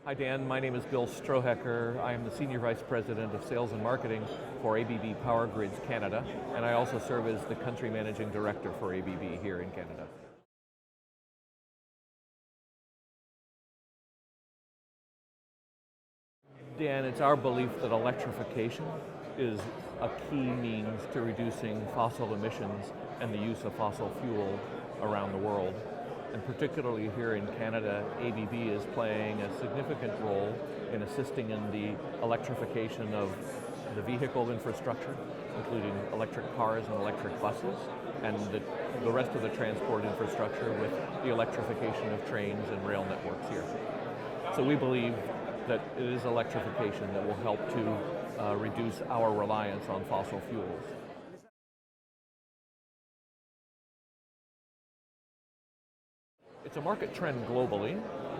Hi Dan, my name is Bill Strohecker. I am the Senior Vice President of Sales and Marketing for ABB Power Grids Canada, and I also serve as the Country Managing Director for ABB here in Canada. Dan, it's our belief that electrification is a key means to reducing fossil emissions and the use of fossil fuel around the world. And particularly here in Canada, ABB is playing a significant role in assisting in the electrification of the vehicle infrastructure, including electric cars and electric buses, and the rest of the transport infrastructure with the electrification of trains and rail networks here. So we believe that it is electrification that will help to reduce our reliance on fossil fuels. It's a market trend globally.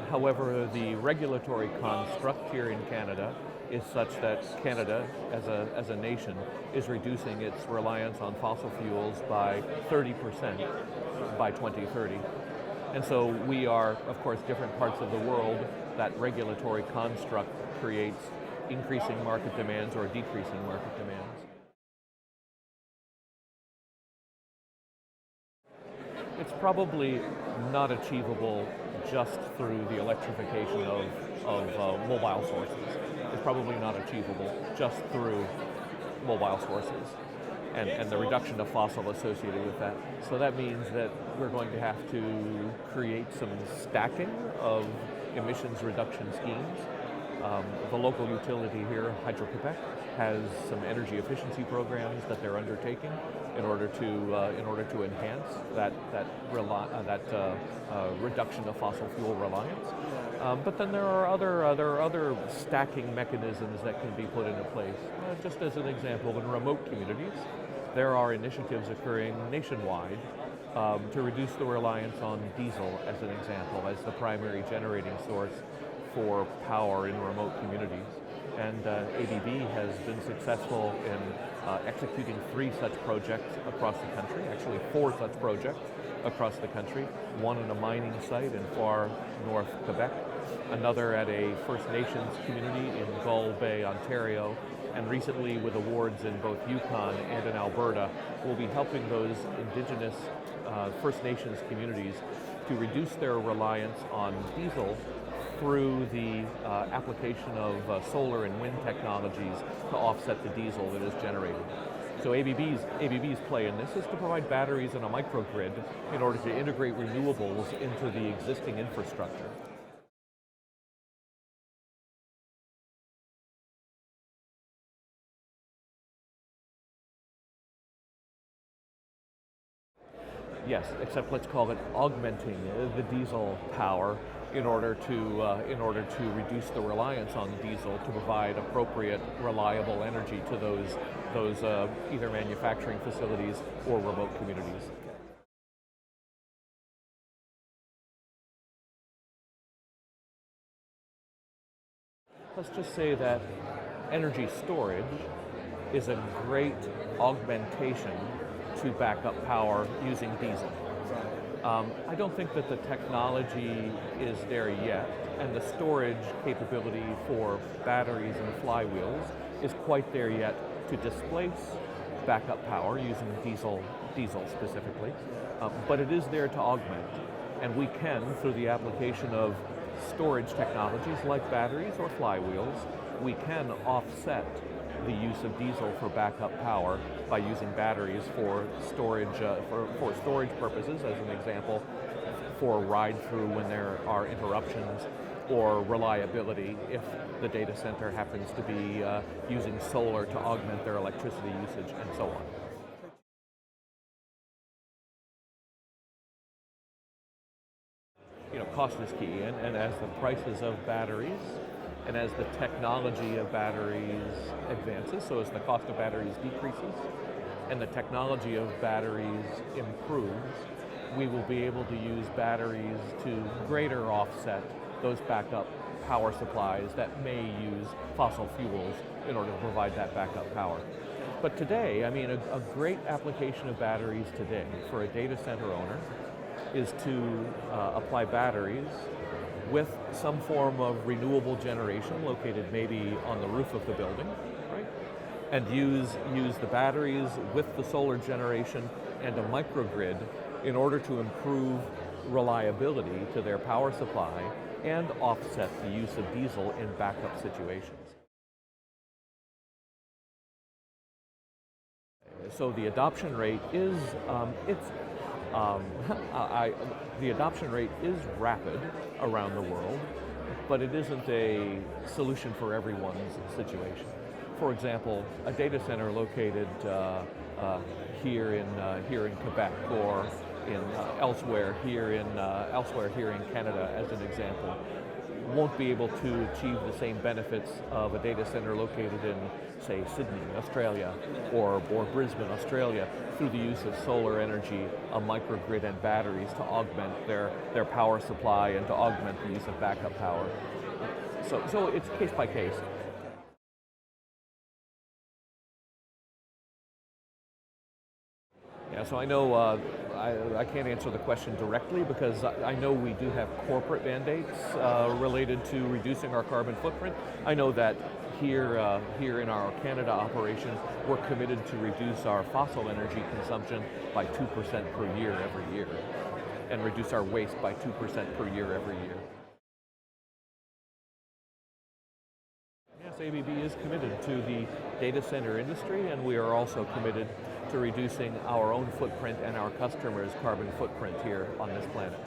However, the regulatory construct here in Canada is such that Canada, as a nation, is reducing its reliance on fossil fuels by 30% by 2030. And so we are, of course, different parts of the world. That regulatory construct creates increasing market demands or decreasing market demands. It's probably not achievable just through the electrification of mobile sources. It's probably not achievable just through mobile sources and the reduction of fossil associated with that. So that means that we're going to have to create some stacking of emissions reduction schemes. The local utility here, Hydro-Quebec, has some energy efficiency programs that they're undertaking in order to enhance that reduction of fossil fuel reliance. But then there are other stacking mechanisms that can be put into place. Just as an example, in remote communities, there are initiatives occurring nationwide to reduce the reliance on diesel, as an example, as the primary generating source for power in remote communities. And ABB has been successful in executing 3 such projects across the country, actually 4 such projects across the country, one in a mining site in far north Quebec, another at a First Nations community in Gull Bay, Ontario, and recently with awards in both Yukon and in Alberta, we'll be helping those Indigenous First Nations communities to reduce their reliance on diesel through the application of solar and wind technologies to offset the diesel that is generated. So ABB's play in this is to provide batteries and a microgrid in order to integrate renewables into the existing infrastructure. Yes, except let's call it augmenting the diesel power in order to reduce the reliance on diesel to provide appropriate, reliable energy to those either manufacturing facilities or remote communities. Let's just say that energy storage is a great augmentation to backup power using diesel. I don't think that the technology is there yet, and the storage capability for batteries and flywheels is quite there yet to displace backup power using diesel specifically, but it is there to augment. And we can, through the application of storage technologies like batteries or flywheels, we can offset the use of diesel for backup power by using batteries for storage for storage purposes, as an example, for ride-through when there are interruptions, or reliability if the data center happens to be using solar to augment their electricity usage, and so on. Cost is key, and as the prices of batteries and as the technology of batteries advances, so as the cost of batteries decreases and the technology of batteries improves, we will be able to use batteries to greater offset those backup power supplies that may use fossil fuels in order to provide that backup power. But today, a great application of batteries today for a data center owner is to apply batteries with some form of renewable generation located maybe on the roof of the building, right? And use the batteries with the solar generation and a microgrid in order to improve reliability to their power supply and offset the use of diesel in backup situations. So the adoption rate is the adoption rate is rapid around the world, but it isn't a solution for everyone's situation. For example, a data center located here in Quebec or elsewhere here in Canada, as an example, won't be able to achieve the same benefits of a data center located in, say, Sydney, Australia, or Brisbane, Australia, through the use of solar energy, a microgrid, and batteries to augment their power supply and to augment the use of backup power. So it's case by case. Yeah, so I know I can't answer the question directly because I know we do have corporate mandates related to reducing our carbon footprint. I know that here in our Canada operation, we're committed to reduce our fossil energy consumption by 2% per year every year, and reduce our waste by 2% per year every year. Yes, ABB is committed to the data center industry, and we are also committed to reducing our own footprint and our customers' carbon footprint here on this planet.